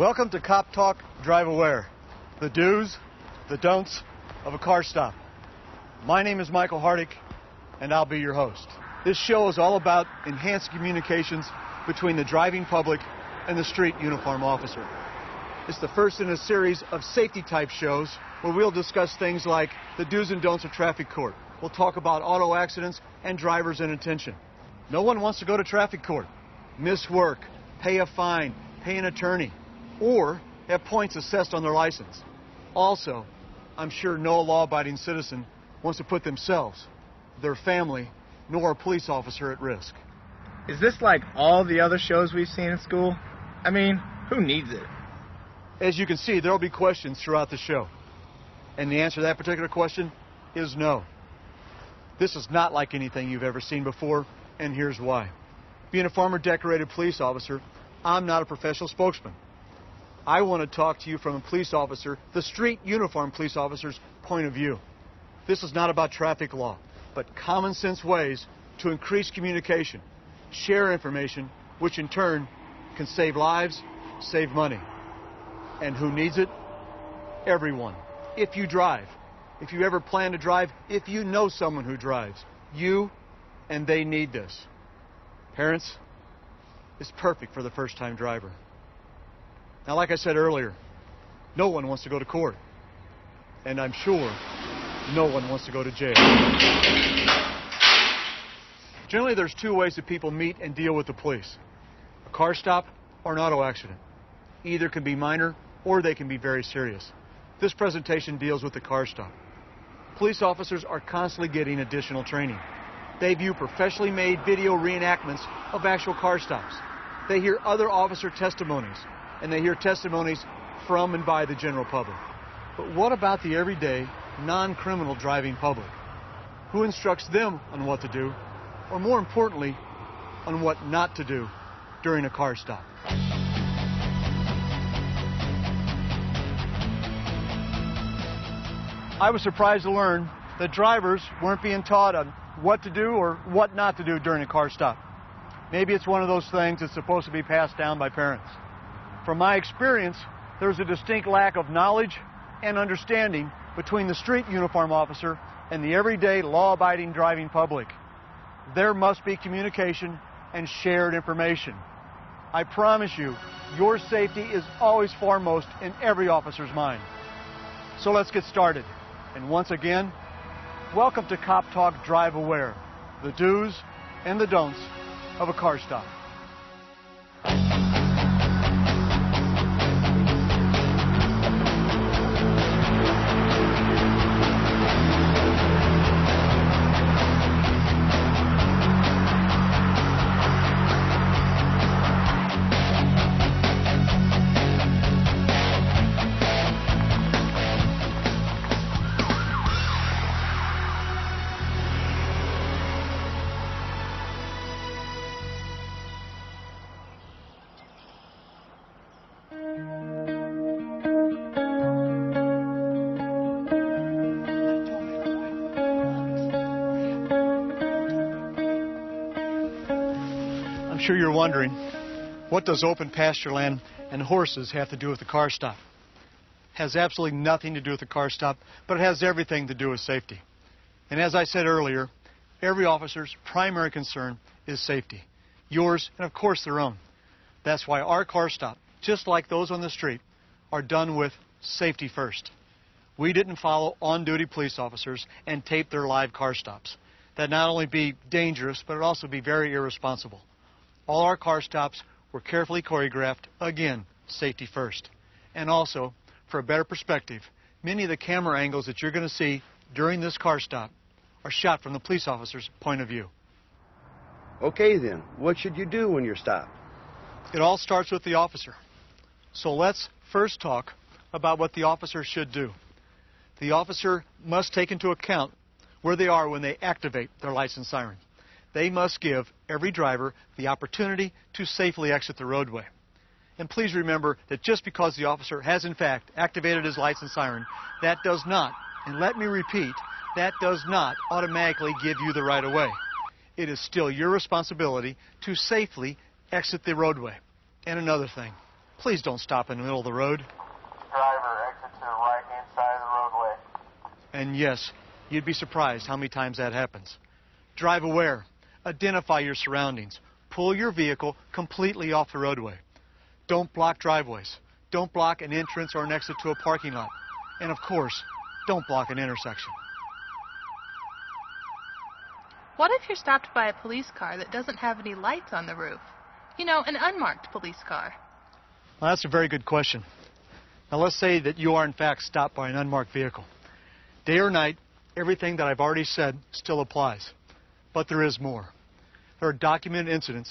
Welcome to Coptalk, Drive Aware, the do's, the don'ts of a car stop. My name is Michael Hardick, and I'll be your host. This show is all about enhanced communications between the driving public and the street uniform officer. It's the first in a series of safety-type shows where we'll discuss things like the do's and don'ts of traffic court. We'll talk about auto accidents and driver's inattention. No one wants to go to traffic court, miss work, pay a fine, pay an attorney, or have points assessed on their license. Also, I'm sure no law-abiding citizen wants to put themselves, their family, nor a police officer at risk. Is this like all the other shows we've seen in school? I mean, who needs it? As you can see, there will be questions throughout the show. And the answer to that particular question is no. This is not like anything you've ever seen before, and here's why. Being a former decorated police officer, I'm not a professional spokesman. I want to talk to you from a police officer, the street uniform police officer's point of view. This is not about traffic law, but common sense ways to increase communication, share information, which in turn can save lives, save money. And who needs it? Everyone. If you drive, if you ever plan to drive, if you know someone who drives, you and they need this. Parents, it's perfect for the first-time driver. Now, like I said earlier, no one wants to go to court. And I'm sure no one wants to go to jail. Generally, there's two ways that people meet and deal with the police. A car stop or an auto accident. Either can be minor or they can be very serious. This presentation deals with the car stop. Police officers are constantly getting additional training. They view professionally made video reenactments of actual car stops. They hear other officer testimonies, and they hear testimonies from and by the general public. But what about the everyday, non-criminal driving public? Who instructs them on what to do, or more importantly, on what not to do during a car stop? I was surprised to learn that drivers weren't being taught on what to do or what not to do during a car stop. Maybe it's one of those things that's supposed to be passed down by parents. From my experience, there's a distinct lack of knowledge and understanding between the street uniform officer and the everyday law-abiding driving public. There must be communication and shared information. I promise you, your safety is always foremost in every officer's mind. So let's get started. And once again, welcome to Coptalk Drive Aware, the do's and the don'ts of a car stop. I'm sure you're wondering, what does open pasture land and horses have to do with the car stop? It has absolutely nothing to do with the car stop, but it has everything to do with safety. And as I said earlier, every officer's primary concern is safety. Yours and, of course, their own. That's why our car stop, just like those on the street, are done with safety first. We didn't follow on-duty police officers and tape their live car stops. That'd not only be dangerous, but it'd also be very irresponsible. All our car stops were carefully choreographed, again, safety first. And also, for a better perspective, many of the camera angles that you're going to see during this car stop are shot from the police officer's point of view. Okay then, what should you do when you're stopped? It all starts with the officer. So let's first talk about what the officer should do. The officer must take into account where they are when they activate their license siren. They must give every driver the opportunity to safely exit the roadway. And please remember that just because the officer has in fact activated his license siren, that does not, and let me repeat, that does not automatically give you the right of way. It is still your responsibility to safely exit the roadway. And another thing, Please don't stop in the middle of the road. Driver, exit to the right-hand side of the roadway. And yes, you'd be surprised how many times that happens. Drive aware. Identify your surroundings. Pull your vehicle completely off the roadway. Don't block driveways. Don't block an entrance or an exit to a parking lot. And of course, don't block an intersection. What if you're stopped by a police car that doesn't have any lights on the roof? You know, an unmarked police car. Well, that's a very good question. Now, let's say that you are, in fact, stopped by an unmarked vehicle. Day or night, everything that I've already said still applies. But there is more. There are documented incidents